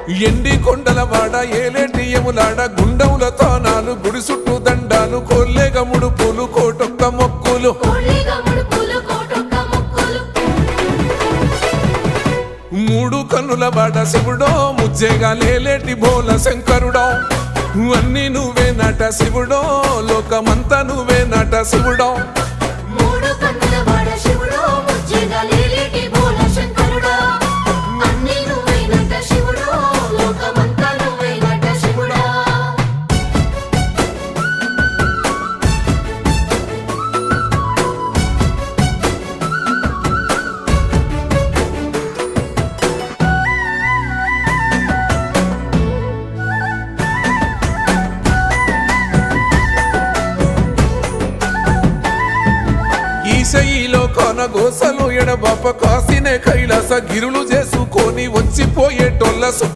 ఎండి కొండల వాడ ఏలేటియములాడ గుండముల తానాలు గుడి చుట్టూ దండాలు కోల్లేగ ముడుపులు కోటొక్క మొక్కులు మూడు కన్నుల వాడ శివుడో ముజ్జేగా లేలేటి బోల శంకరుడో అన్ని నువ్వే నట శివుడో లోకమంతా నువ్వే నట శివుడో ఈశయిలో కొనగోసలు ఎడబాప కాసినే కైలాస గిరులు చేసుకొని వచ్చిపోయేటోళ్ళ